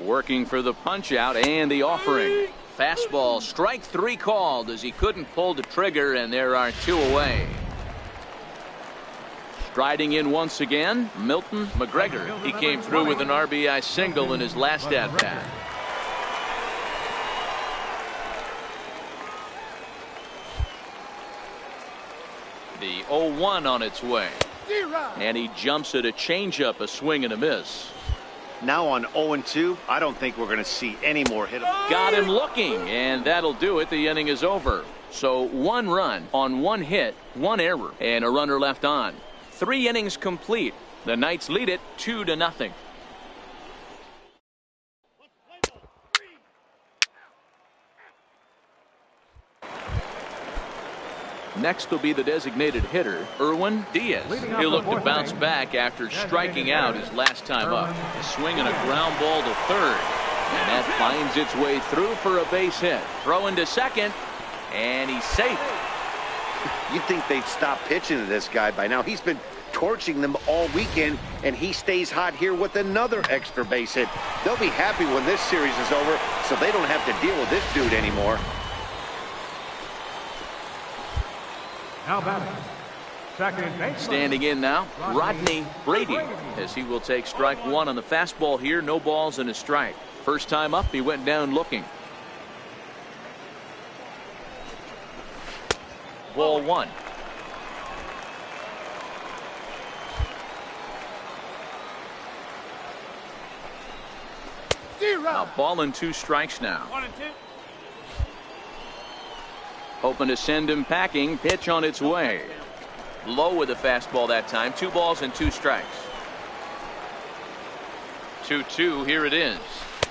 Working for the punch out and the offering. Fastball, strike 3 called as he couldn't pull the trigger, and there are 2 away. Striding in once again, Milton McGregor. He came through with an RBI single in his last at-bat. The 0-1 on its way. And he jumps at a changeup, a swing and a miss. Now on 0-2, I don't think we're going to see any more hit. Got him looking, and that'll do it. The inning is over. So 1 run on 1 hit, 1 error, and a runner left on. 3 innings complete. The Knights lead it 2-0. Next will be the designated hitter, Erwin Diaz. He'll look to bounce back after striking out his last time up. A swing and a ground ball to third. And that finds its way through for a base hit. Throw into second, and he's safe. You'd think they'd stop pitching to this guy by now. He's been torching them all weekend, and he stays hot here with another extra base hit. They'll be happy when this series is over, so they don't have to deal with this dude anymore. Now batting, second base. Standing in now, Rodney Brady, as he will take strike 1 on the fastball here. No balls and a strike. First time up, he went down looking. Ball 1. A ball and 2 strikes now. 1 and 2. Hoping to send him packing. Pitch on its way. Low with the fastball that time. 2 balls and 2 strikes. 2-2. Here it is.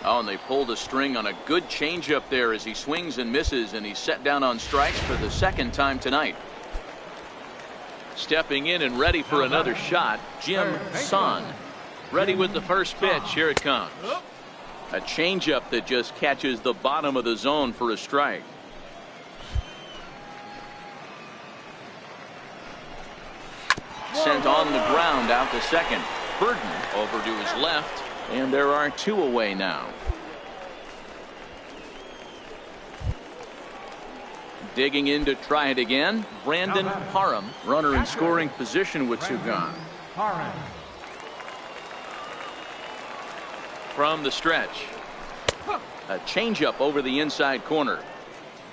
Oh, and they pulled a string on a good changeup there as he swings and misses, and he's set down on strikes for the 2nd time tonight. Stepping in and ready for another shot, Jim Son. Ready with the first pitch. Here it comes. A changeup that just catches the bottom of the zone for a strike. Sent on the ground out to second. Burden over to his left, and there are 2 away now. Digging in to try it again, Brandon Parham, runner in scoring position with 2 gone. From the stretch, a changeup over the inside corner.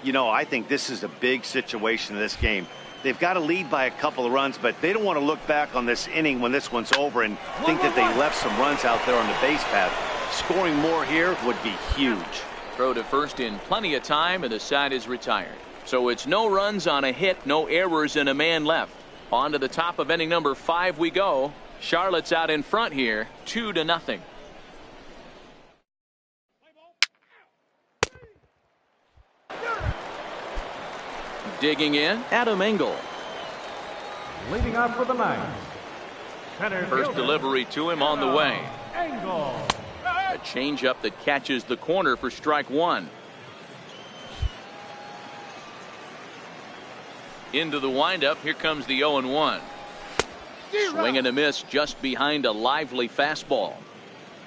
You know, I think this is a big situation in this game. They've got to lead by a couple of runs, but they don't want to look back on this inning when this one's over and think that they left some runs out there on the base path. Scoring more here would be huge. Throw to first in plenty of time, and the side is retired. So it's no runs on a hit, no errors, and a man left. On to the top of inning number 5 we go. Charlotte's out in front here, 2-0. Digging in, Adam Engel. Leading off for the Knights, First delivery to him on the way. A changeup that catches the corner for strike 1. Into the windup. Here comes the 0-1. Swing and a miss just behind a lively fastball.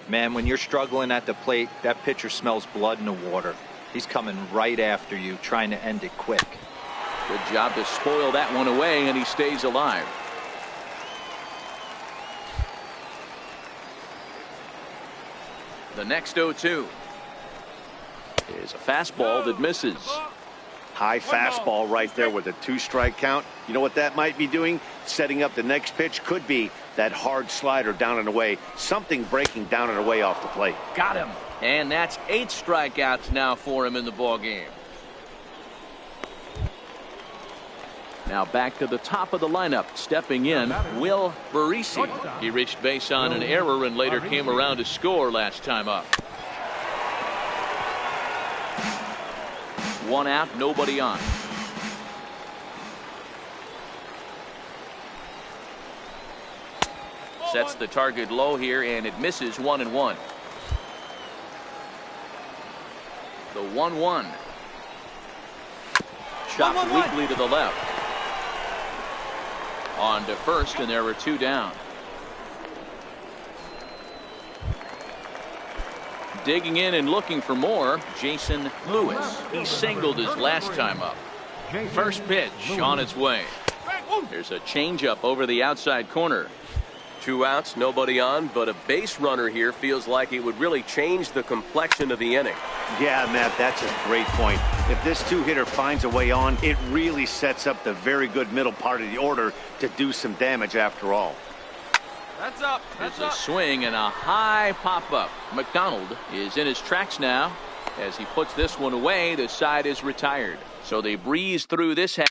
Man, when you're struggling at the plate, that pitcher smells blood in the water. He's coming right after you, trying to end it quick. Good job to spoil that one away, and he stays alive. The next 0-2 is a fastball that misses. High fastball right there with a 2-strike count. You know what that might be doing? Setting up the next pitch. Could be that hard slider down and away. Something breaking down and away off the plate. Got him. And that's 8 strikeouts now for him in the ball game. Now back to the top of the lineup. Stepping in, Will Barisi. He reached base on an error and later came around to score last time up. 1 out, nobody on. Sets the target low here, and it misses. 1-1. The 1-1. Chopped weakly to the left. On to first, and there are 2 down. Digging in and looking for more, Jason Lewis. He singled his last time up. First pitch on its way. There's a changeup over the outside corner. 2 outs, nobody on, but a base runner here feels like it would really change the complexion of the inning. Yeah, Matt, that's a great point. If this two-hitter finds a way on, it really sets up the very good middle part of the order to do some damage after all. That's up. It's a swing and a high pop-up. McDonald is in his tracks now. As he puts this one away, the side is retired. So they breeze through this half.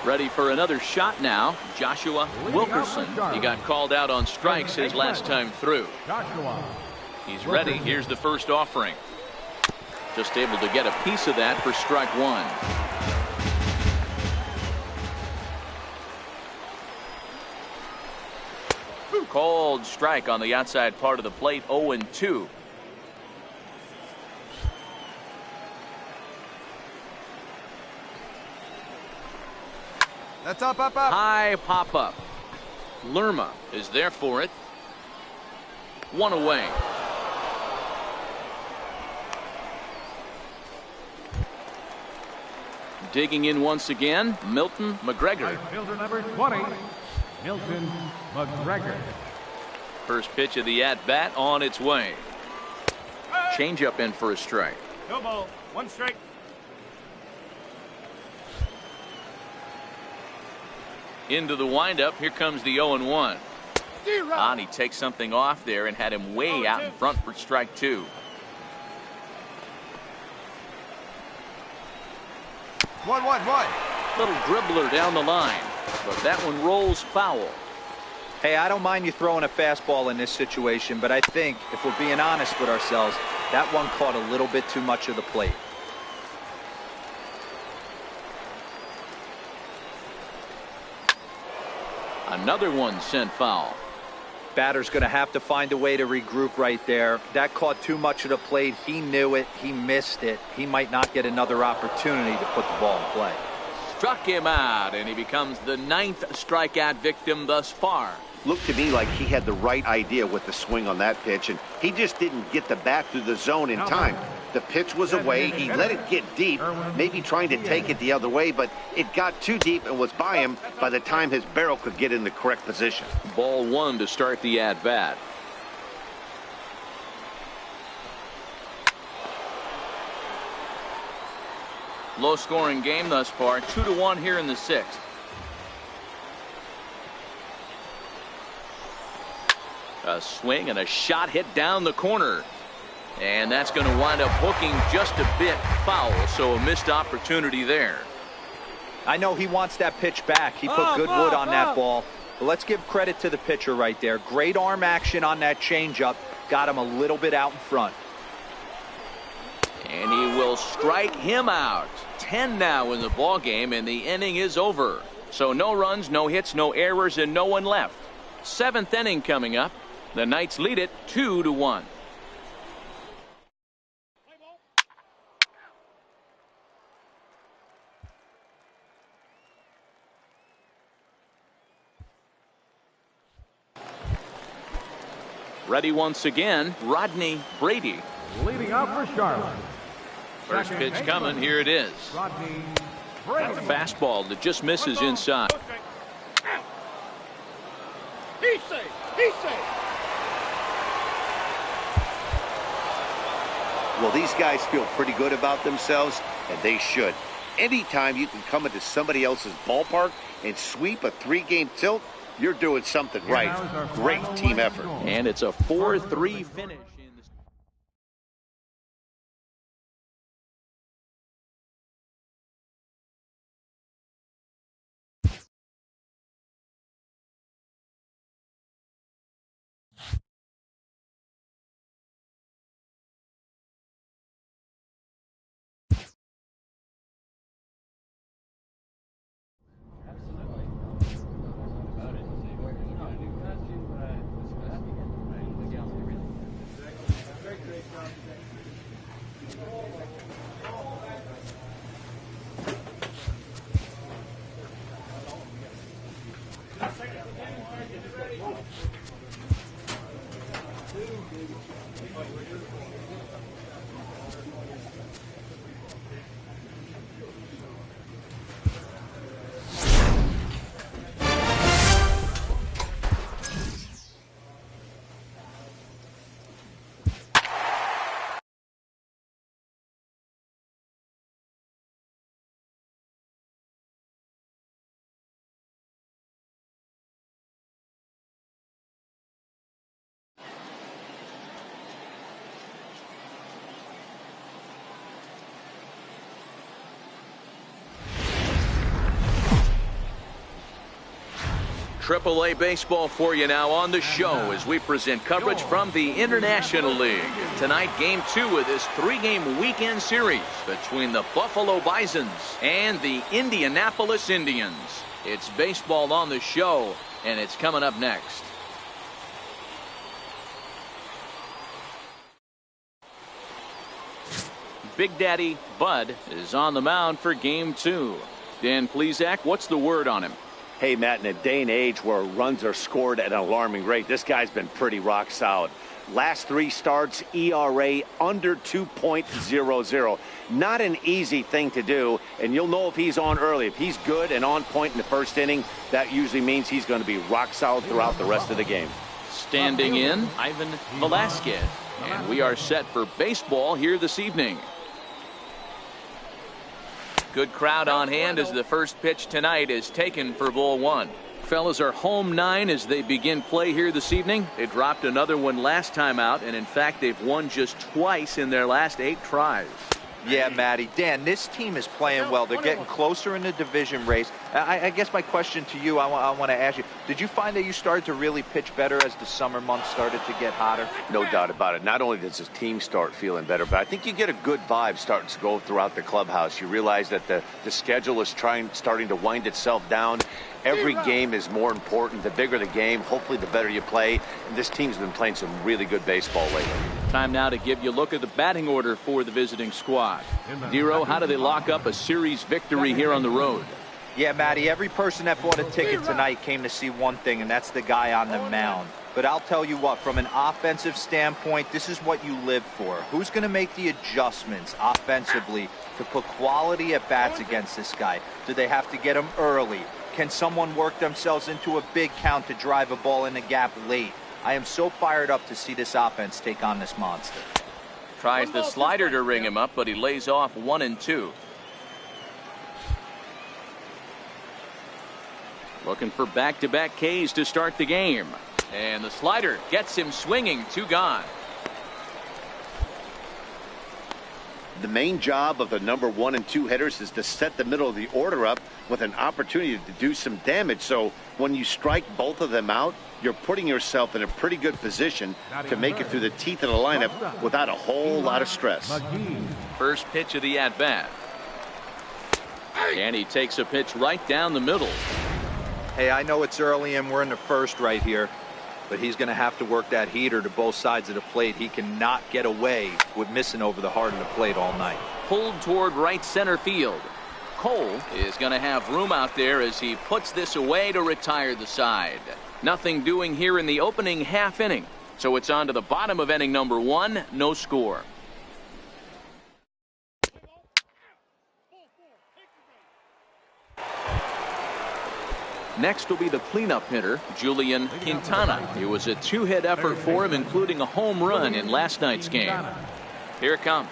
Ready for another shot now. Joshua Wilkerson. He got called out on strikes his last time through. He's ready. Here's the first offering. Just able to get a piece of that for strike one. Called strike on the outside part of the plate. 0-2. That's up. High pop up. Lerma is there for it. One away. Digging in once again, Milton McGregor. Fielder number 20, Milton McGregor. First pitch of the at-bat on its way. Change-up in for a strike. No ball, 1 strike. Into the windup. Here comes the 0-1. And he takes something off there and had him way out in front for strike two. One. Little dribbler down the line, but that one rolls foul. Hey, I don't mind you throwing a fastball in this situation, but I think if we're being honest with ourselves, that one caught a little bit too much of the plate. Another one sent foul. Batter's going to have to find a way to regroup right there. That caught too much of the plate. He knew it. He missed it. He might not get another opportunity to put the ball in play. Struck him out, and he becomes the 9th strikeout victim thus far. Looked to me like he had the right idea with the swing on that pitch, and he just didn't get the bat through the zone in time. The pitch was away. He let it get deep, maybe trying to take it the other way, but it got too deep and was by him by the time his barrel could get in the correct position. Ball one to start the at-bat. Low-scoring game thus far, 2-1 here in the 6th. A swing and a shot hit down the corner. And that's going to wind up hooking just a bit foul, so a missed opportunity there. I know he wants that pitch back. He put good wood on that ball. But let's give credit to the pitcher right there. Great arm action on that changeup. Got him a little bit out in front. And he will strike him out. 10 now in the ball game, and the inning is over. So no runs, no hits, no errors, and no one left. 7th inning coming up. The Knights lead it 2-1. Ready once again, Rodney Brady. Leading off for Charlotte. First pitch coming, here it is. Rodney A Brady. fastball that just misses inside. He's safe. Well, these guys feel pretty good about themselves, and they should. Anytime you can come into somebody else's ballpark and sweep a 3-game tilt, you're doing something right. Great team effort. And it's a 4-3 finish. AAA baseball for you now on the show as we present coverage from the International League. Tonight, Game 2 of this 3-game weekend series between the Buffalo Bisons and the Indianapolis Indians. It's baseball on the show, and it's coming up next. Big Daddy Bud is on the mound for Game 2. Dan Plesac, what's the word on him? Hey, Matt, in a day and age where runs are scored at an alarming rate, this guy's been pretty rock solid. Last 3 starts, ERA under 2.00. Not an easy thing to do, and you'll know if he's on early. If he's good and on point in the first inning, that usually means he's going to be rock solid throughout the rest of the game. Standing in, Ivan Velasquez. And we are set for baseball here this evening. Good crowd on hand as the first pitch tonight is taken for ball 1. Fellas are home 9 as they begin play here this evening. They dropped another one last time out, and in fact they've won just twice in their last 8 tries. Yeah, Matty. Dan, this team is playing well. They're getting closer in the division race. I guess my question to you, I want to ask you, did you find that you started to really pitch better as the summer months started to get hotter? No doubt about it. Not only does the team start feeling better, but I think you get a good vibe starting to go throughout the clubhouse. You realize that the schedule is starting to wind itself down. Every game is more important. The bigger the game, hopefully the better you play. And this team's been playing some really good baseball lately. Time now to give you a look at the batting order for the visiting squad. Dero, how do they lock up a series victory here on the road? Yeah, Matty, every person that bought a ticket tonight came to see one thing, and that's the guy on the mound. But I'll tell you what, from an offensive standpoint, this is what you live for. Who's going to make the adjustments offensively to put quality at bats against this guy? Do they have to get him early? Can someone work themselves into a big count to drive a ball in the gap late? I am so fired up to see this offense take on this monster. Tries the slider to ring him up, but he lays off 1-2. Looking for back-to-back Ks to start the game. And the slider gets him swinging. 2 gone. The main job of the number 1 and 2 hitters is to set the middle of the order up with an opportunity to do some damage. So when you strike both of them out, you're putting yourself in a pretty good position to make it through the teeth of the lineup without a whole lot of stress. First pitch of the at-bat. And he takes a pitch right down the middle. Hey, I know it's early and we're in the first right here, but he's going to have to work that heater to both sides of the plate. He cannot get away with missing over the heart of the plate all night. Pulled toward right center field. Cole is going to have room out there as he puts this away to retire the side. Nothing doing here in the opening half inning. So it's on to the bottom of inning number 1. No score. Next will be the cleanup hitter, Julian Quintana. It was a 2-hit effort for him, including a home run in last night's game. Here it comes.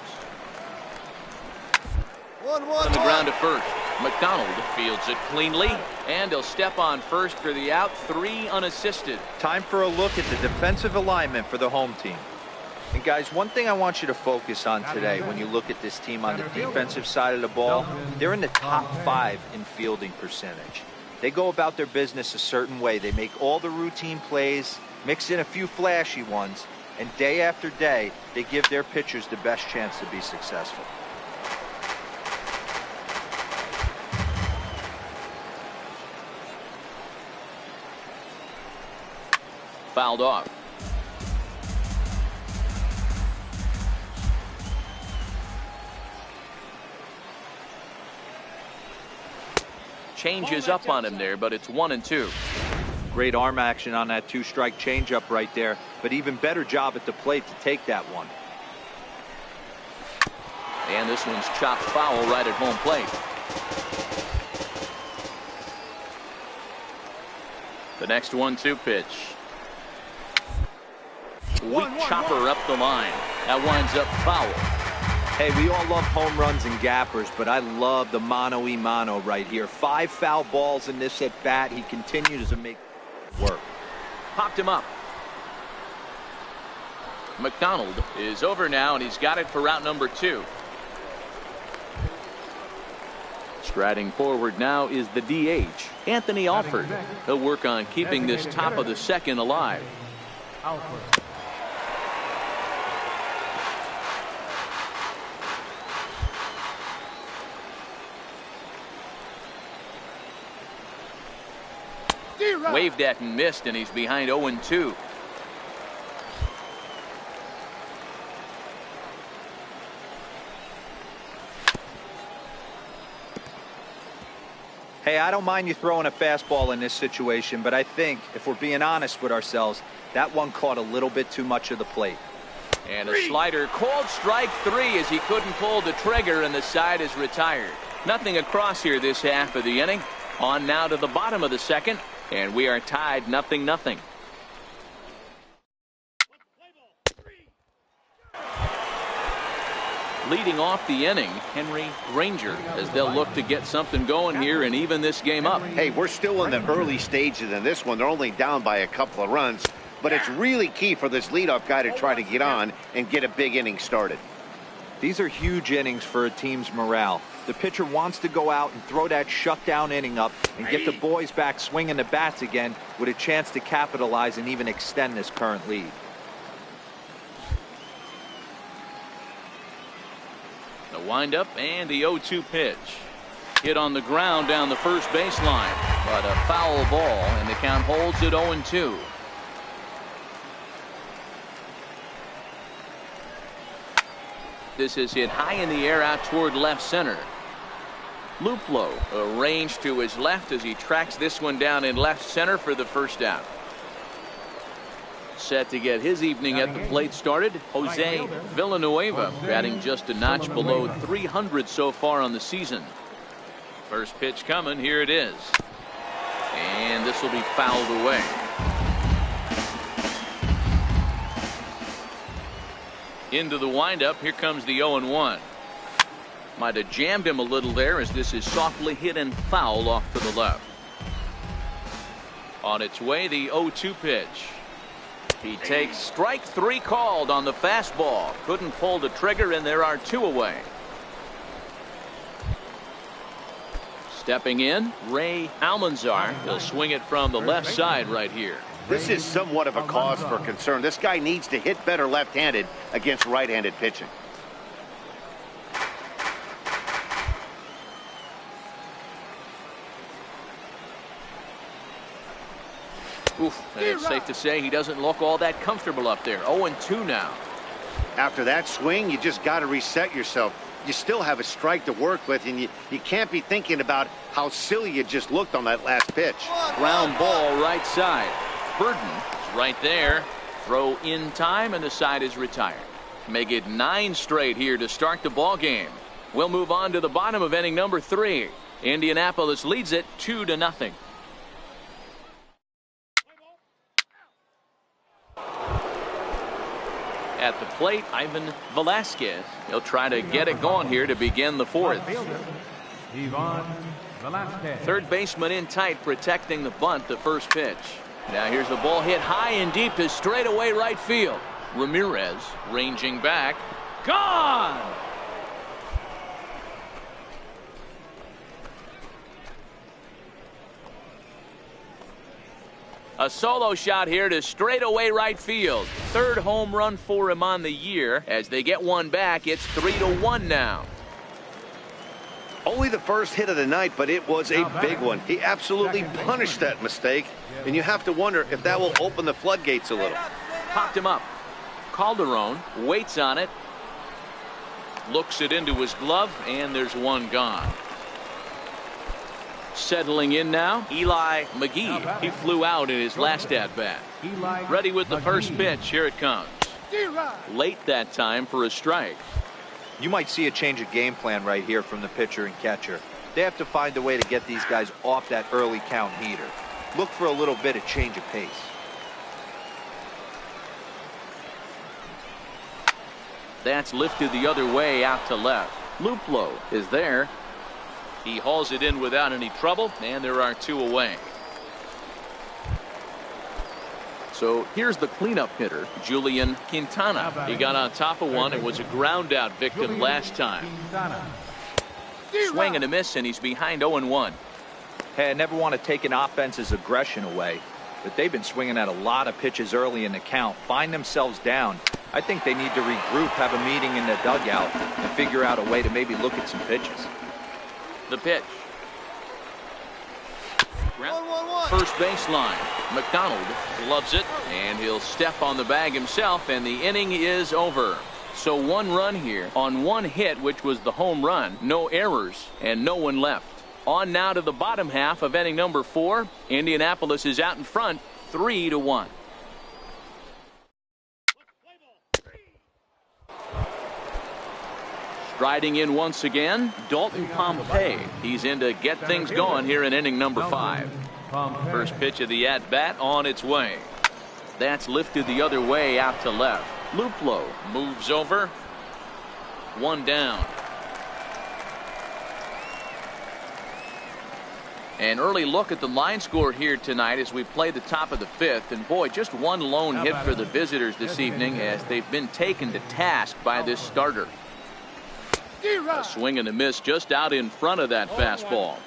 On the ground to first. McDonald fields it cleanly, and he'll step on first for the out. 3 unassisted. Time for a look at the defensive alignment for the home team. And guys, one thing I want you to focus on today when you look at this team on the defensive side of the ball, they're in the top 5 in fielding percentage. They go about their business a certain way. They make all the routine plays, mix in a few flashy ones, and day after day, they give their pitchers the best chance to be successful. Fouled off. Changes up on him there, but it's 1-2. Great arm action on that 2-strike changeup right there, but even better job at the plate to take that one. And this one's chopped foul right at home plate. The next 1-2 pitch. Weak chopper up the line. That winds up foul. Hey, we all love home runs and gappers, but I love the mano-a-mano right here. 5 foul balls in this at bat. He continues to make work. Popped him up. McDonald is over now, and he's got it for route number 2. Striding forward now is the DH, Anthony Alford. He'll work on keeping this top of the second alive. Waved at and missed, and he's behind 0-2. Hey, I don't mind you throwing a fastball in this situation, but I think, if we're being honest with ourselves, that one caught a little bit too much of the plate. And a slider called strike 3 as he couldn't pull the trigger, and the side is retired. Nothing across here this half of the inning. On now to the bottom of the second, and we are tied 0-0. Leading off the inning, Henry Granger, as they'll look to get something going here and even this game up. Hey, we're still in the early stages in this one. They're only down by a couple of runs, but it's really key for this leadoff guy to try to get on and get a big inning started. These are huge innings for a team's morale. The pitcher wants to go out and throw that shutdown inning up and get the boys back swinging the bats again with a chance to capitalize and even extend this current lead. The windup and the 0-2 pitch. Hit on the ground down the first baseline, but a foul ball, and the count holds at 0-2. This is hit high in the air out toward left center. Luplow arranged to his left as he tracks this one down in left center for the first out. Set to get his evening at the plate started, Jose Villanueva, batting just a notch below 300 so far on the season. First pitch coming, here it is. And this will be fouled away. Into the windup, here comes the 0-1. Might have jammed him a little there as this is softly hit and foul off to the left. On its way, the 0-2 pitch. He takes strike 3 called on the fastball. Couldn't pull the trigger, and there are 2 away. Stepping in, Ray Almanzar. He'll swing it from the left side right here. This is somewhat of a cause for concern. This guy needs to hit better left-handed against right-handed pitching. Oof, and it's safe to say he doesn't look all that comfortable up there. 0-2 now. After that swing, you just got to reset yourself. You still have a strike to work with, and you can't be thinking about how silly you just looked on that last pitch. Ground ball right side. Burden is right there. Throw in time, and the side is retired. Make it 9 straight here to start the ball game. We'll move on to the bottom of inning number 3. Indianapolis leads it 2-0. At the plate, Ivan Velasquez. He'll try to get it going here to begin the 4th. Third baseman in tight, protecting the bunt, the first pitch. Now here's the ball hit high and deep to straightaway right field. Ramirez ranging back. Gone! A solo shot here to straightaway right field. 3rd home run for him on the year. As they get one back, it's 3-1 now. Only the first hit of the night, but it was a big one. He absolutely punished that mistake, and you have to wonder if that will open the floodgates a little. Popped him up. Calderon waits on it. Looks it into his glove, and there's one gone. Settling in now, Eli McGee. He flew out in his last at-bat. Ready with the first pitch. Here it comes. Late that time for a strike. You might see a change of game plan right here from the pitcher and catcher. They have to find a way to get these guys off that early count heater. Look for a little bit of change of pace. That's lifted the other way out to left. Luplow is there. He hauls it in without any trouble, and there are 2 away. So here's the cleanup hitter, Julian Quintana. He got on top of one and was a ground out victim last time. Swing and a miss, and he's behind 0-1. Hey, I never want to take an offense's aggression away, but they've been swinging at a lot of pitches early in the count, find themselves down. I think they need to regroup, have a meeting in the dugout, and figure out a way to maybe look at some pitches. The pitch. First baseline. McDonald loves it, and he'll step on the bag himself, and the inning is over. So 1 run here on 1 hit, which was the home run. No errors, and no one left. On now to the bottom half of inning number 4. Indianapolis is out in front, 3-1. Striding in once again, Dalton Pompey. He's in to get things going here in inning number 5. First pitch of the at-bat on its way. That's lifted the other way out to left. Luplow moves over. 1 down. An early look at the line score here tonight as we play the top of the 5th. And boy, just 1 lone hit for the visitors this evening as they've been taken to task by this starter. A swing and a miss just out in front of that fastball.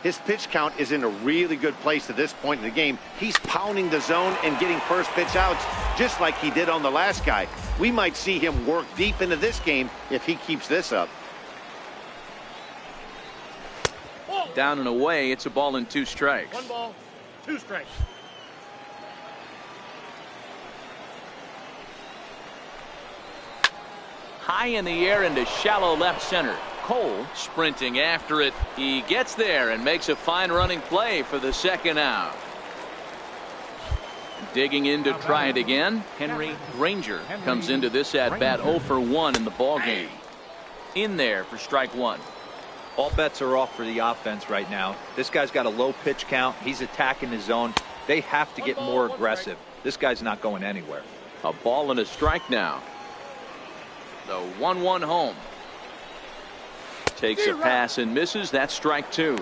His pitch count is in a really good place at this point in the game. He's pounding the zone and getting first pitch outs just like he did on the last guy. We might see him work deep into this game if he keeps this up. Down and away, it's a ball and 2 strikes. 1 ball, 2 strikes. High in the air into shallow left center. Cole sprinting after it. He gets there and makes a fine running play for the 2nd out. Digging in to try it again. Henry Granger comes into this at bat 0 for 1 in the ball game. In there for strike 1. All bets are off for the offense right now. This guy's got a low pitch count. He's attacking the zone. They have to get more aggressive. This guy's not going anywhere. A ball and a strike now. The 1-1 home. Takes a pass and misses. That's strike 2.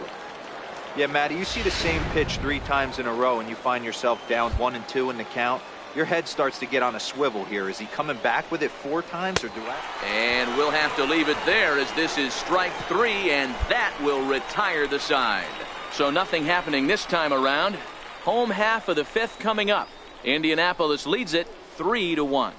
Yeah, Matty, you see the same pitch 3 times in a row and you find yourself down 1 and 2 in the count. Your head starts to get on a swivel here. Is he coming back with it 4 times or do I? And we'll have to leave it there as this is strike 3, and that will retire the side. So nothing happening this time around. Home half of the 5th coming up. Indianapolis leads it 3-1.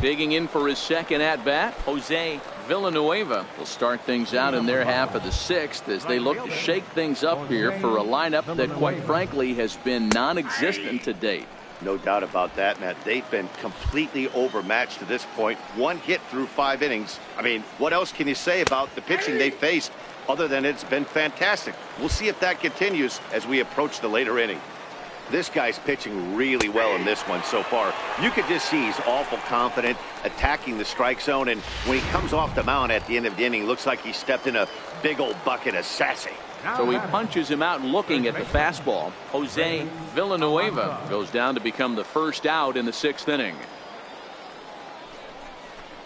Digging in for his 2nd at-bat, Jose Villanueva will start things out in their half of the 6th as they look to shake things up here for a lineup that quite frankly has been non-existent to date. No doubt about that, Matt. They've been completely overmatched to this point. 1 hit through 5 innings. I mean, what else can you say about the pitching they faced other than it's been fantastic? We'll see if that continues as we approach the later inning. This guy's pitching really well in this one so far. You could just see he's awful confident, attacking the strike zone, and when he comes off the mound at the end of the inning, looks like he stepped in a big old bucket of sassy. So he punches him out looking at the fastball. Jose Villanueva goes down to become the 1st out in the 6th inning.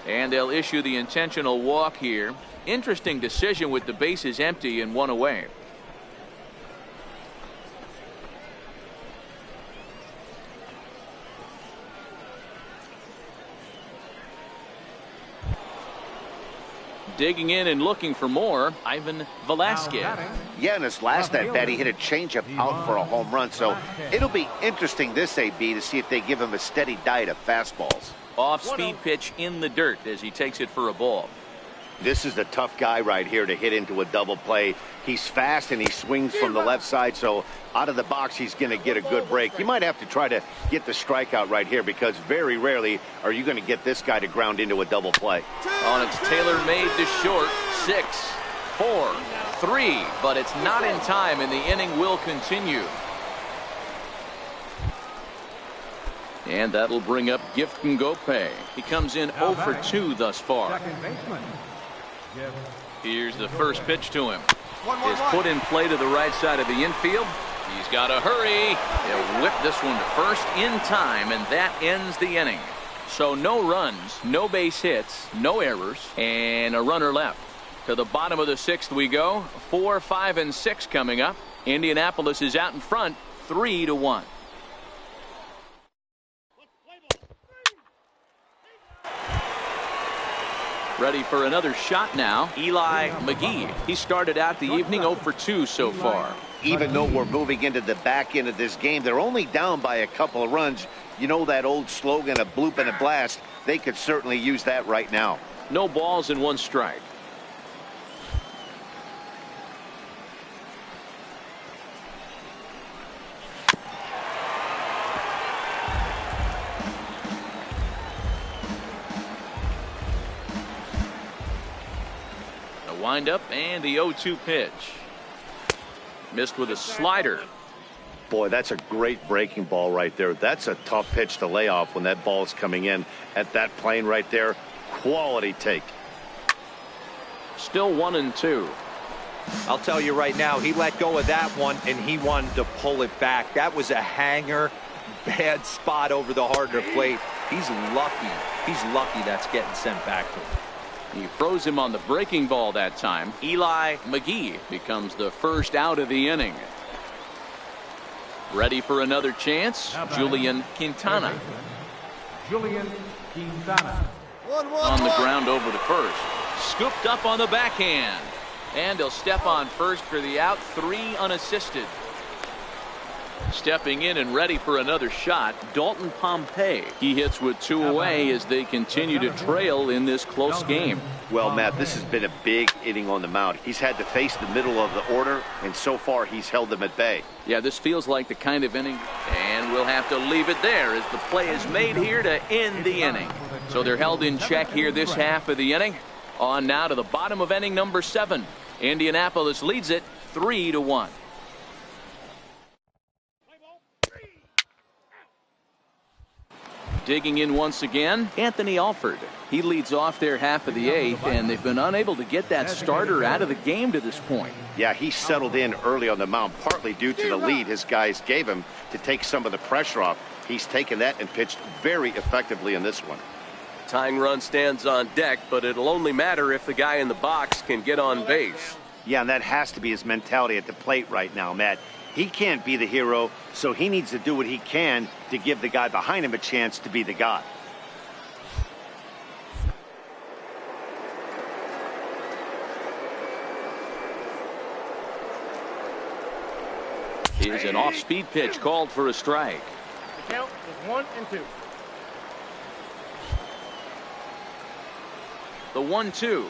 And they'll issue the intentional walk here. Interesting decision with the bases empty and 1 away. Digging in and looking for more, Ivan Velasquez. Yeah, in his last at bat, he hit a changeup out for a home run. So it'll be interesting this AB to see if they give him a steady diet of fastballs. Off-speed pitch in the dirt as he takes it for a ball. This is the tough guy right here to hit into a double play. He's fast and he swings from the left side, so out of the box he's going to get a good break. You might have to try to get the strikeout right here because very rarely are you going to get this guy to ground into a double play. On it's tailor-made to short. 6, 4, 3, but it's not in time, and the inning will continue. And that'll bring up Gifton Gope. He comes in 0 for 2 thus far. Second baseman. Here's the first pitch to him. Is put in play to the right side of the infield. He's got to hurry. He'll whip this one to first in time, and that ends the inning. So no runs, no base hits, no errors, and a runner left. To the bottom of the 6th we go. 4, 5, and 6 coming up. Indianapolis is out in front, 3-1. Ready for another shot now. Eli McGee. He started out the evening 0 for 2 so far. Even though we're moving into the back end of this game, they're only down by a couple of runs. You know that old slogan, a bloop and a blast. They could certainly use that right now. No balls and 1 strike. Wind up and the 0-2 pitch. Missed with a slider. Boy, that's a great breaking ball right there. That's a tough pitch to lay off when that ball is coming in at that plane right there. Quality take. Still 1-2. I'll tell you right now, he let go of that one and he wanted to pull it back. That was a hanger, bad spot over the harder plate. He's lucky. He's lucky that's getting sent back to him. He froze him on the breaking ball that time. Eli McGee becomes the first out of the inning. Ready for another chance. Julian Quintana. Julian Quintana. On the ground over to first. Scooped up on the backhand. And he'll step on first for the out. 3 unassisted. Stepping in and ready for another shot, Dalton Pompey. He hits with 2 away as they continue to trail in this close game. Well, Matt, this has been a big inning on the mound. He's had to face the middle of the order, and so far he's held them at bay. Yeah, this feels like the kind of inning, and we'll have to leave it there as the play is made here to end the inning. So they're held in check here this half of the inning. On now to the bottom of inning number 7. Indianapolis leads it 3-1. Digging in once again, Anthony Alford. He leads off their half of the 8th, and they've been unable to get that starter out of the game to this point. Yeah, he settled in early on the mound, partly due to the lead his guys gave him to take some of the pressure off. He's taken that and pitched very effectively in this one. Tying run stands on deck, but it'll only matter if the guy in the box can get on base. Yeah, and that has to be his mentality at the plate right now, Matt. He can't be the hero, so he needs to do what he can to give the guy behind him a chance to be the guy. Here's an off-speed pitch called for a strike. The count is 1-2. The 1-2.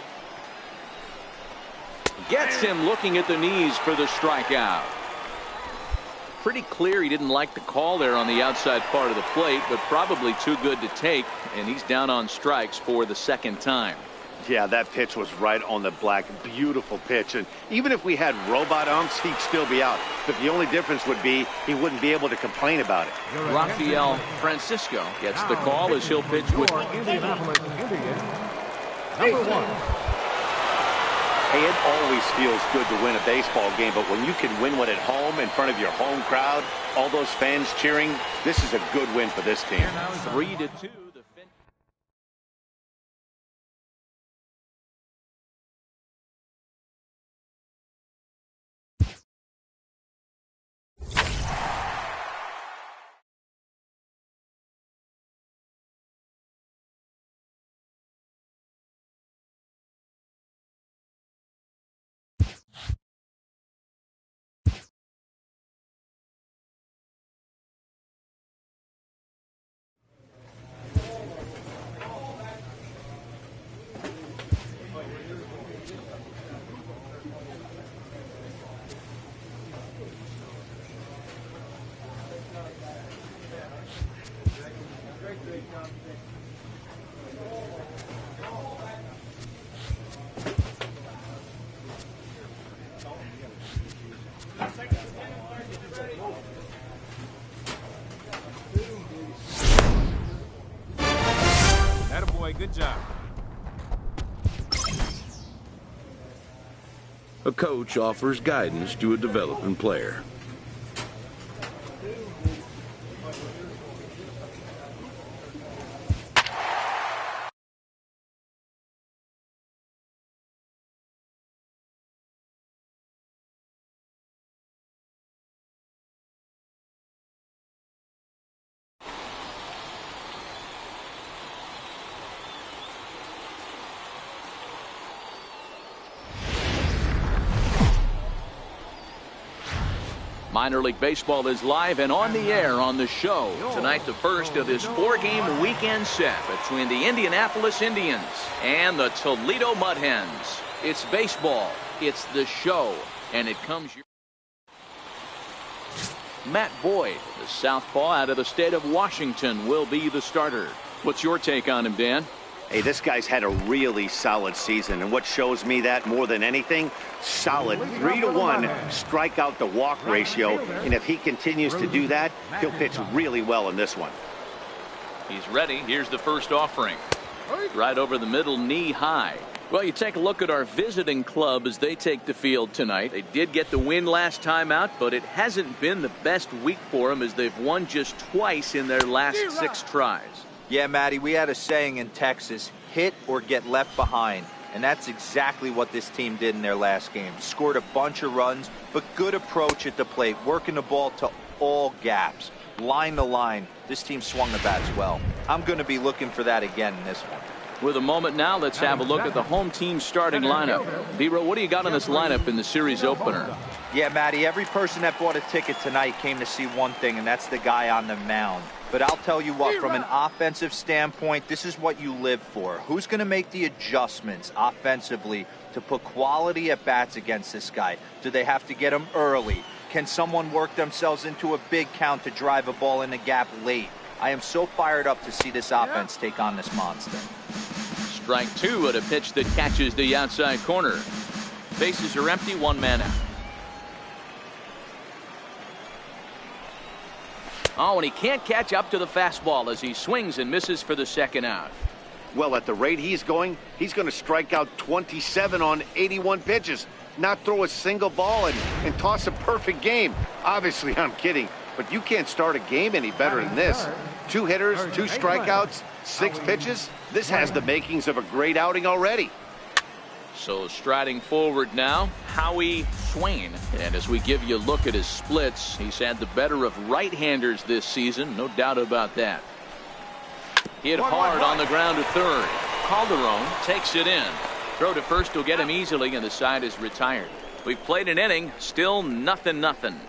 Gets him looking at the knees for the strikeout. Pretty clear he didn't like the call there on the outside part of the plate, but probably too good to take, and he's down on strikes for the 2nd time. Yeah, that pitch was right on the black. Beautiful pitch. And even if we had robot umps, he'd still be out. But the only difference would be he wouldn't be able to complain about it. Rafael Francisco gets the call as he'll pitch with Indianapolis Indians, number 1. Hey, it always feels good to win a baseball game, but when you can win one at home in front of your home crowd, all those fans cheering, this is a good win for this team. 3-2. Attaboy, good job. A coach offers guidance to a developing player. Minor League Baseball is live and on the air on the show. Tonight, the first of this 4-game weekend set between the Indianapolis Indians and the Toledo Mud Hens. It's baseball, it's the show, and it comes your... Matt Boyd, the southpaw out of the state of Washington, will be the starter. What's your take on him, Dan? Hey, this guy's had a really solid season, and what shows me that more than anything, solid 3-to-1 strikeout to walk ratio, and if he continues to do that, he'll pitch really well in this one. He's ready. Here's the first offering. Right over the middle, knee high. Well, you take a look at our visiting club as they take the field tonight. They did get the win last time out, but it hasn't been the best week for them as they've won just twice in their last 6 tries. Yeah, Matty, we had a saying in Texas, hit or get left behind. And that's exactly what this team did in their last game. Scored a bunch of runs, but good approach at the plate, working the ball to all gaps. Line to line, this team swung the bats well. I'm going to be looking for that again in this one. With a moment now, let's have a look at the home team starting lineup. B-Row, what do you got on this lineup in the series opener? Yeah, Matty, every person that bought a ticket tonight came to see one thing, and that's the guy on the mound. But I'll tell you what, from an offensive standpoint, this is what you live for. Who's going to make the adjustments offensively to put quality at bats against this guy? Do they have to get him early? Can someone work themselves into a big count to drive a ball in the gap late? I am so fired up to see this offense take on this monster. Strike 2 at a pitch that catches the outside corner. Bases are empty, 1 man out. Oh, and he can't catch up to the fastball as he swings and misses for the second out. Well, at the rate he's going to strike out 27 on 81 pitches, not throw a single ball and toss a perfect game. Obviously, I'm kidding, but you can't start a game any better than this. 2 hitters, 2 strikeouts, 6 pitches. This has the makings of a great outing already. So striding forward now, Howie Swain. And as we give you a look at his splits, he's had the better of right-handers this season, no doubt about that. Hit hard on the ground to third. Calderon takes it in. Throw to first will get him easily, and the side is retired. We've played an inning, still nothing.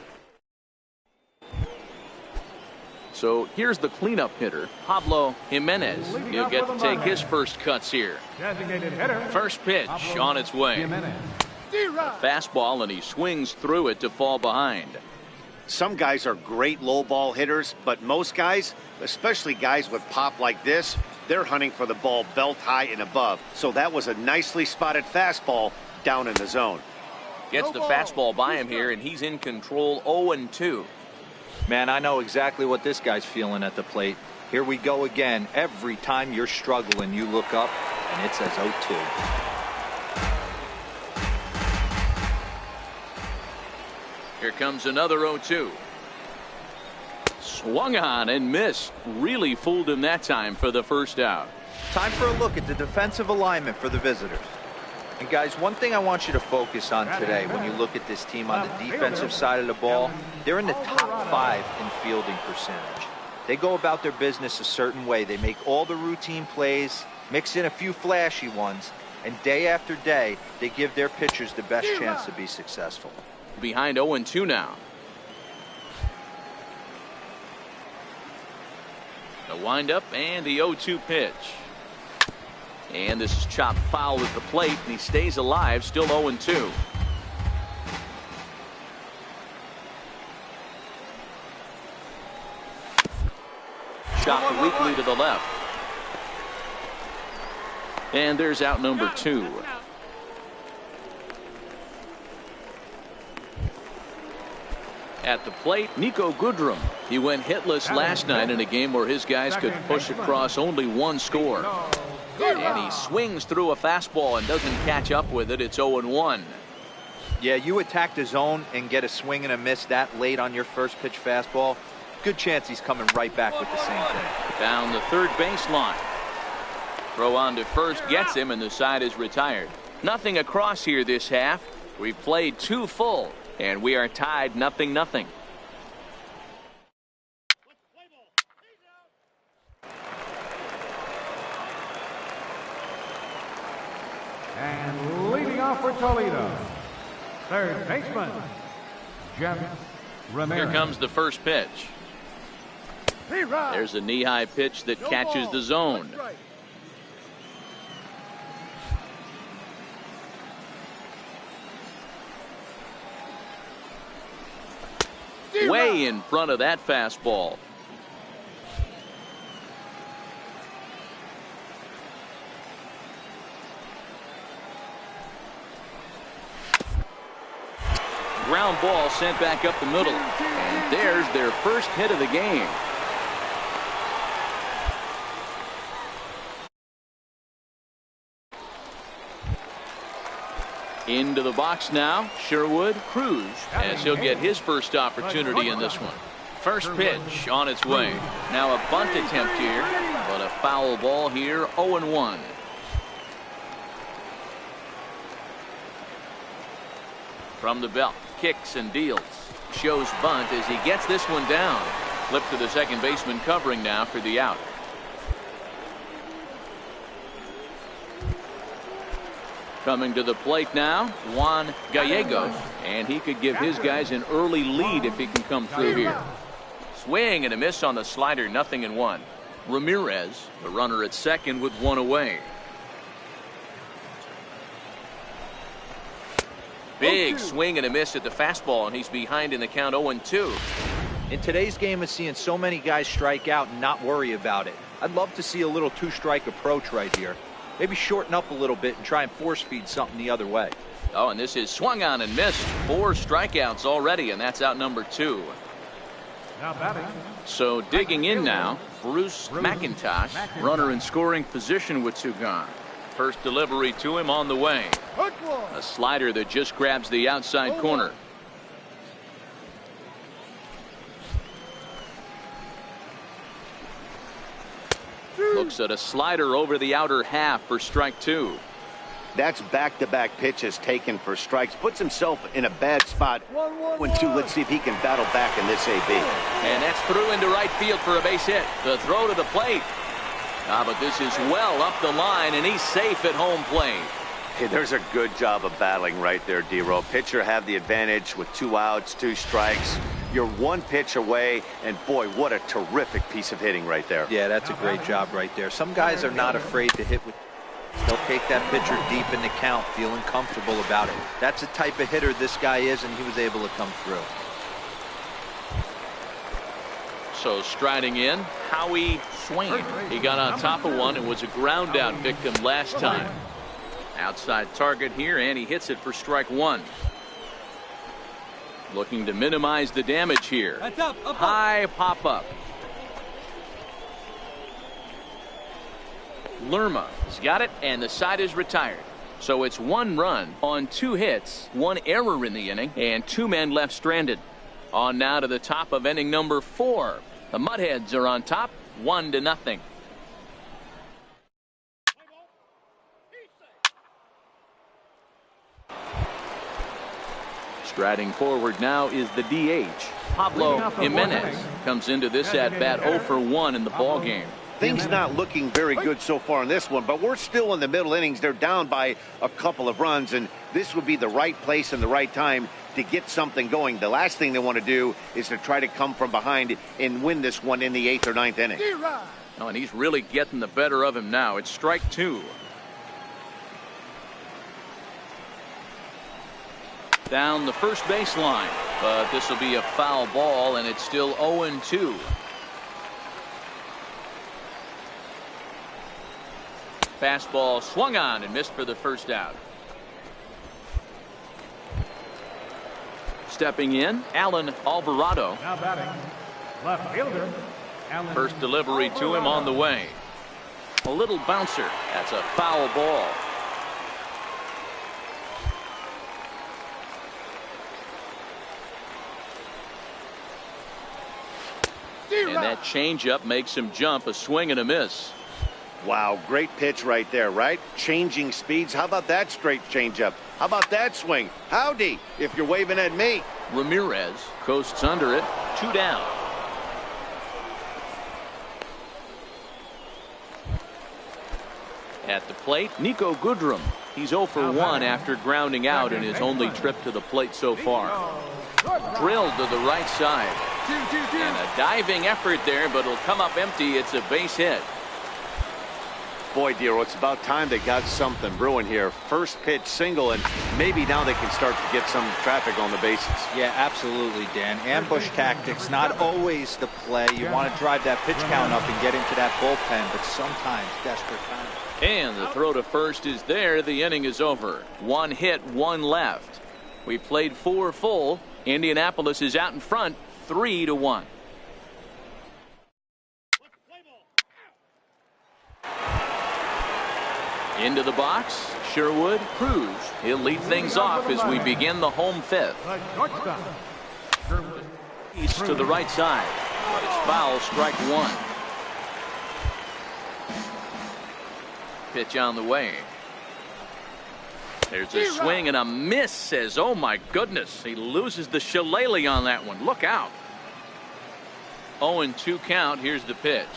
So here's the cleanup hitter, Pablo Jimenez. He'll get to take his first cuts here. First pitch on its way. A fastball, and he swings through it to fall behind. Some guys are great low ball hitters, but most guys, especially guys with pop like this, they're hunting for the ball belt high and above. So that was a nicely spotted fastball down in the zone. Gets the fastball by him here, and he's in control 0-2. Man, I know exactly what this guy's feeling at the plate. Here we go again. Every time you're struggling, you look up, and it says 0-2. Here comes another 0-2. Swung on and missed. Really fooled him that time for the first out. Time for a look at the defensive alignment for the visitors. And guys, one thing I want you to focus on today when you look at this team on the defensive side of the ball, they're in the top 5 in fielding percentage. They go about their business a certain way. They make all the routine plays, mix in a few flashy ones, and day after day, they give their pitchers the best chance to be successful. Behind 0-2 now. The windup and the 0-2 pitch. And this is chopped foul at the plate, and he stays alive, still 0-2. Chopped weakly to the left. And there's out number 2. At the plate, Nico Goodrum. He went hitless last night in a game where his guys could push across only one score. And he swings through a fastball and doesn't catch up with it. It's 0-1. Yeah, you attack the zone and get a swing and a miss that late on your first pitch fastball. Good chance he's coming right back with the same thing. Down the third baseline. Throw on to first gets him, and the side is retired. Nothing across here this half. We've played 2 full, and we are tied 0-0. And leading off for Toledo, third baseman, Jeff Ramirez. Here comes the first pitch. There's a knee-high pitch that catches the zone. Way in front of that fastball. Ground ball sent back up the middle. And there's their first hit of the game. Into the box now, Sherwood Cruz, as he'll get his first opportunity in this one. First pitch on its way. Now a bunt attempt here, but a foul ball here, 0-1. From the belt, kicks and deals. Shows bunt as he gets this one down. Flip to the second baseman covering now for the out. Coming to the plate now, Juan Gallegos, and he could give his guys an early lead if he can come through here. Swing and a miss on the slider, 0-1. Ramirez, the runner at second with 1 away. Big swing and a miss at the fastball, and he's behind in the count, 0-2. In today's game of seeing so many guys strike out and not worry about it, I'd love to see a little 2-strike approach right here. Maybe shorten up a little bit and try and force feed something the other way. Oh, and this is swung on and missed. 4 strikeouts already, and that's out number 2. Now batting. So digging in now, Bruce McIntosh, runner in scoring position with 2 gone. First delivery to him on the way. A slider that just grabs the outside corner. Looks at a slider over the outer half for strike 2. That's back-to-back pitches taken for strikes. Puts himself in a bad spot. 1-2. Let's see if he can battle back in this AB. And that's through into right field for a base hit. The throw to the plate. But this is well up the line, and he's safe at home plate. Hey, there's a good job of battling right there, D-Row. Pitcher have the advantage with 2 outs, 2 strikes. You're 1 pitch away, and boy, what a terrific piece of hitting right there. Yeah, that's a great job right there. Some guys are not afraid to hit with. They'll take that pitcher deep in the count, feeling comfortable about it. That's the type of hitter this guy is, and he was able to come through. So striding in, Howie Swain. He got on top of one and was a ground out victim last time. Outside target here, and he hits it for strike 1. Looking to minimize the damage here. High pop up. Lerma has got it, and the side is retired. So it's 1 run on 2 hits, 1 error in the inning, and 2 men left stranded. On now to the top of inning number 4. The Mudheads are on top, 1-0. Striding forward now is the DH. Pablo Jimenez comes into this at-bat 0 for 1 in the ball game. Things not looking very good so far in this one, but we're still in the middle innings. They're down by a couple of runs, and this would be the right place and the right time to get something going. The last thing they want to do is to try to come from behind and win this one in the 8th or 9th inning. Oh, and he's really getting the better of him now. It's strike 2. Down the first baseline, but this will be a foul ball, and it's still 0-2. Fastball swung on and missed for the first out. Stepping in, Alan Alvarado. Now batting, left fielder, Alan First delivery to him on the way. A little bouncer. That's a foul ball. And that changeup makes him jump. A swing and a miss. Wow, great pitch right there, right? Changing speeds. How about that straight changeup? How about that swing? Howdy, if you're waving at me. Ramirez coasts under it. 2 down. At the plate, Nico Goodrum. He's 0 for 1 after grounding out in his only trip to the plate so far. Drilled to the right side. And a diving effort there, but it'll come up empty. It's a base hit. Boy, Dero, it's about time they got something brewing here. First pitch single, and maybe now they can start to get some traffic on the bases. Yeah, absolutely, Dan. Ambush tactics, not always the play. You want to drive that pitch count up and get into that bullpen, but sometimes desperate times. And the throw to first is there. The inning is over. 1 hit, 1 left. We played 4 full. Indianapolis is out in front, 3-1. Into the box, Sherwood, Cruz. He'll lead things off as we begin the home 5th. the shortstop, Sherwood. East to the right side, but it's foul, strike 1. Pitch on the way. There's a swing and a miss. Says, oh my goodness, he loses the shillelagh on that one. Look out. 0-2 count. Here's the pitch.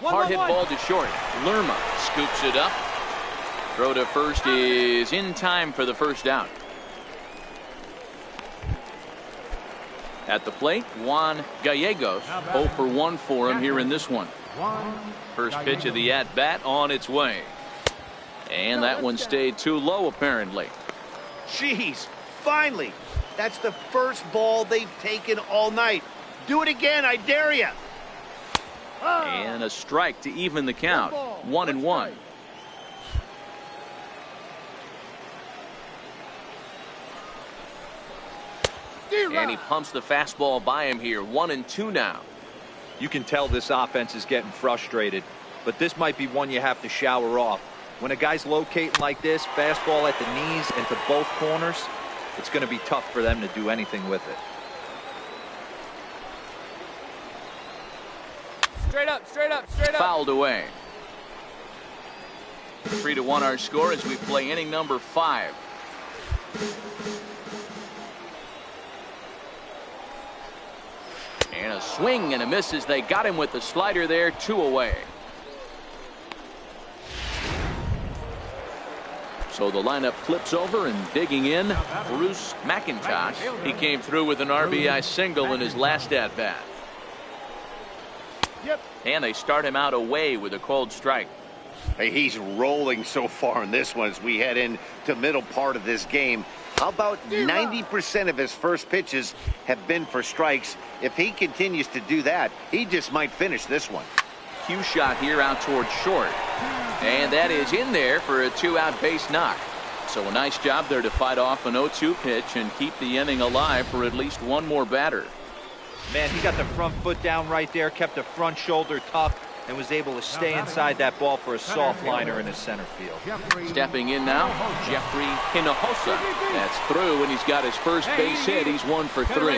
Hard hit ball to short. Lerma scoops it up. Throw to first is in time for the first out. At the plate, Juan Gallegos. 0 for 1 for him here in this one. First pitch of the at-bat on its way. And that one stayed too low, apparently. Jeez, finally. That's the first ball they've taken all night. Do it again, I dare you. And a strike to even the count. 1-1. And he pumps the fastball by him here. 1-2 now. You can tell this offense is getting frustrated, but this might be one you have to shower off. When a guy's locating like this, fastball at the knees and to both corners, it's going to be tough for them to do anything with it. Straight up, straight up, straight up. Fouled away. 3-1 our score as we play inning number 5. And a swing and a miss as they got him with the slider there. 2 away. So the lineup flips over, and digging in, Bruce McIntosh. He came through with an RBI single in his last at-bat. And they start him out away with a cold strike. Hey, he's rolling so far in this one as we head into middle part of this game. How about 90% of his first pitches have been for strikes? If he continues to do that, he just might finish this one. Cue shot here out towards short. And that is in there for a 2-out base knock. So a nice job there to fight off an 0-2 pitch and keep the inning alive for at least one more batter. Man, he got the front foot down right there, kept the front shoulder tough, and was able to stay inside that ball for a soft liner in the center field. Stepping in now, Jeffrey Hinojosa. That's through, and he's got his first base hit. He's 1 for 3.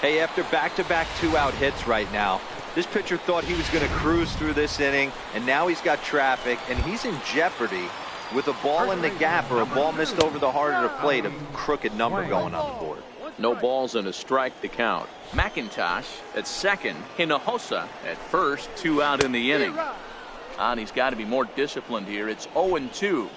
Hey, after back-to-back 2-out hits right now, this pitcher thought he was going to cruise through this inning, and now he's got traffic, and he's in jeopardy with a ball in the gap or a ball missed over the heart of the plate, a crooked number going on the board. No balls and a strike to count. McIntosh at second, Hinojosa at first, 2 out in the inning. And he's got to be more disciplined here. It's 0-2.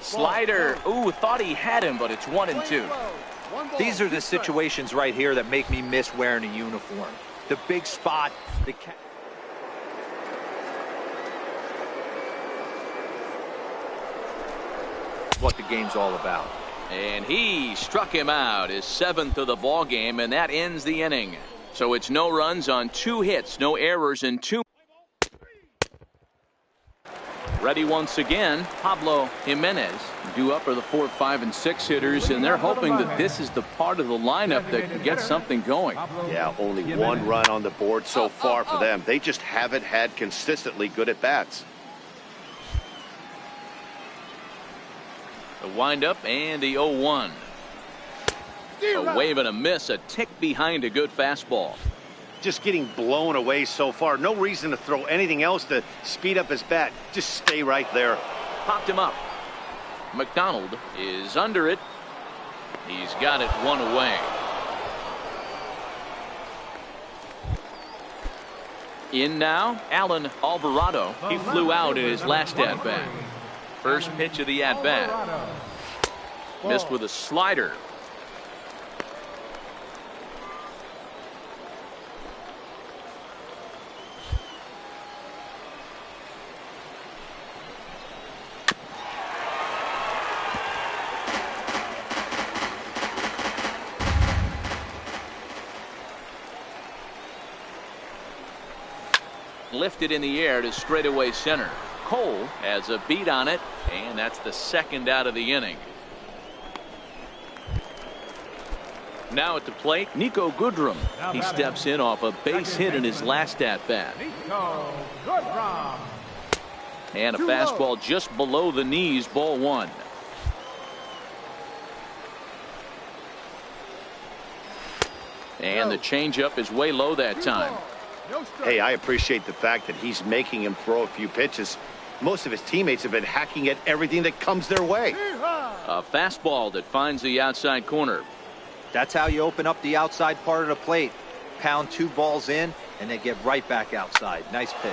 Slider. Ooh, thought he had him, but it's 1-2. These are the situations right here that make me miss wearing a uniform. The big spot, the what the game's all about. And he struck him out, his 7th of the ball game, and that ends the inning. So it's no runs on 2 hits, no errors, and 2. Ready once again, Pablo Jimenez. Due up are the 4, 5, and 6 hitters, and they're hoping that this is the part of the lineup that can get something going. Yeah, only 1 run on the board so far for them. They just haven't had consistently good at-bats. The windup and the 0-1. A wave and a miss, a tick behind a good fastball. Just getting blown away so far. No reason to throw anything else to speed up his bat. Just stay right there. Popped him up. McDonald is under it. He's got it 1 away. In now, Alan Alvarado. He flew out in his last at-bat. First pitch of the at-bat. Missed with a slider. Lifted in the air to straightaway center. Cole has a beat on it, and that's the 2nd out of the inning. Now at the plate, Nico Goodrum. He steps in off a base hit in his last at-bat. And a fastball just below the knees, ball 1. And the changeup is way low that time. Hey, I appreciate the fact that he's making him throw a few pitches. Most of his teammates have been hacking at everything that comes their way. A fastball that finds the outside corner. That's how you open up the outside part of the plate. Pound 2 balls in and then get right back outside. Nice pitch.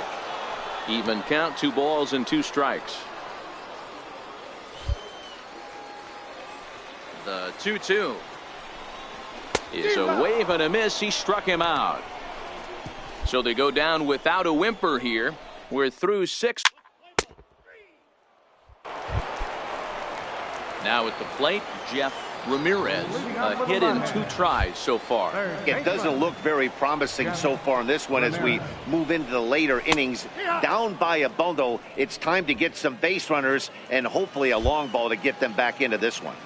Even count, 2 balls and 2 strikes. The 2-2 is a wave and a miss. He struck him out. So they go down without a whimper here. We're through 6. Now at the plate, Jeff Ramirez. A hit in 2 tries so far. It doesn't look very promising so far in this one as we move into the later innings. Down by a bundle, it's time to get some base runners and hopefully a long ball to get them back into this one.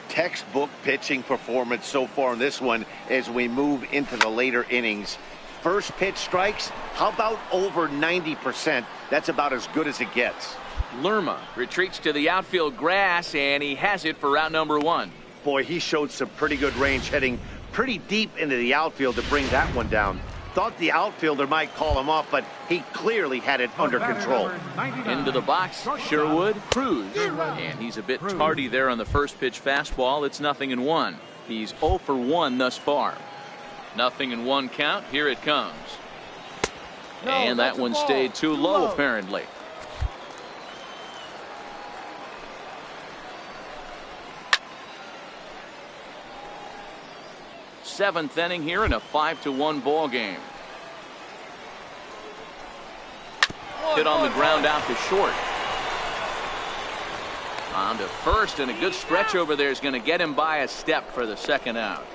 Textbook pitching performance so far in this one as we move into the later innings. First pitch strikes, how about over 90%? That's about as good as it gets. Lerma retreats to the outfield grass, and he has it for out number 1. Boy, he showed some pretty good range, heading pretty deep into the outfield to bring that one down. Thought the outfielder might call him off, but he clearly had it under control. Into the box, Sherwood, Cruz, and he's a bit tardy there on the first pitch fastball. It's 0-1. He's 0 for 1 thus far. 0-1 count. Here it comes. And that one stayed too low, apparently. Seventh inning here in a 5-1 ball game. Hit on the ground out to short. On to first, and a good stretch over there is going to get him by a step for the 2nd out.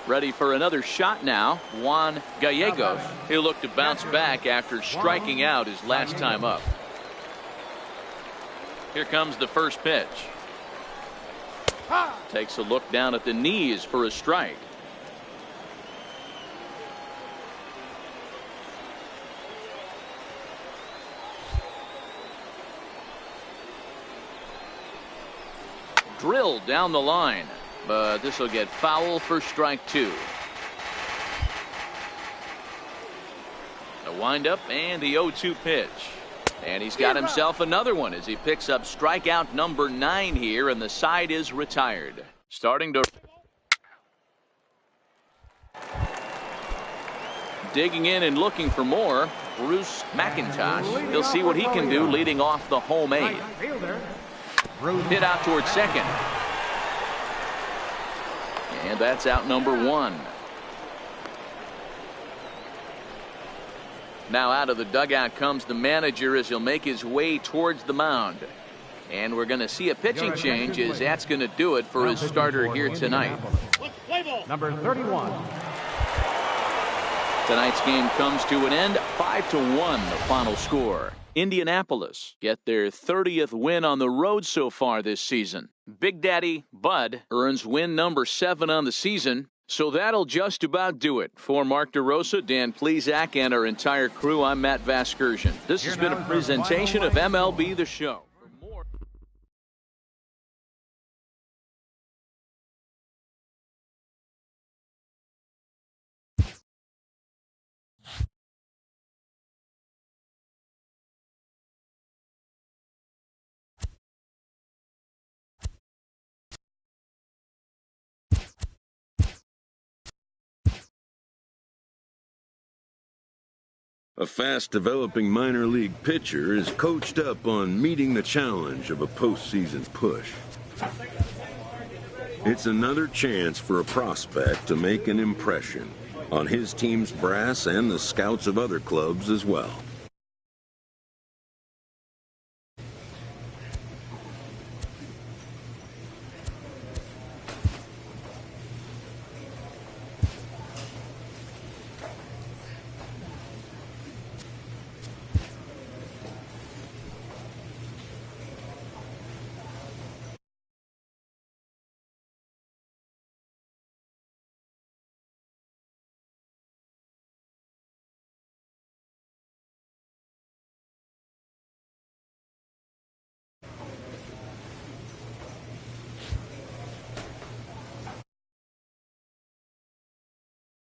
Ready for another shot now, Juan Gallegos. He'll look to bounce back after striking out his last time up. Here comes the first pitch. Takes a look down at the knees for a strike. Drilled down the line, but this will get foul for strike 2. The windup and the 0-2 pitch. And he's got himself another one as he picks up strikeout number 9 here, and the side is retired. Starting to digging in and looking for more, Bruce McIntosh. He'll see what he can do leading off the home 8. Hit out towards second. And that's out number 1. Now out of the dugout comes the manager as he'll make his way towards the mound. And we're going to see a pitching change as that's going to do it for his starter here tonight. Number 31. Tonight's game comes to an end, 5-1 the final score. Indianapolis get their 30th win on the road so far this season. Big Daddy Bud earns win number 7 on the season. So that'll just about do it. For Mark DeRosa, Dan Plesac, and our entire crew, I'm Matt Vasgersian. This has been a presentation of MLB The Show. A fast-developing minor league pitcher is coached up on meeting the challenge of a postseason push. It's another chance for a prospect to make an impression on his team's brass and the scouts of other clubs as well.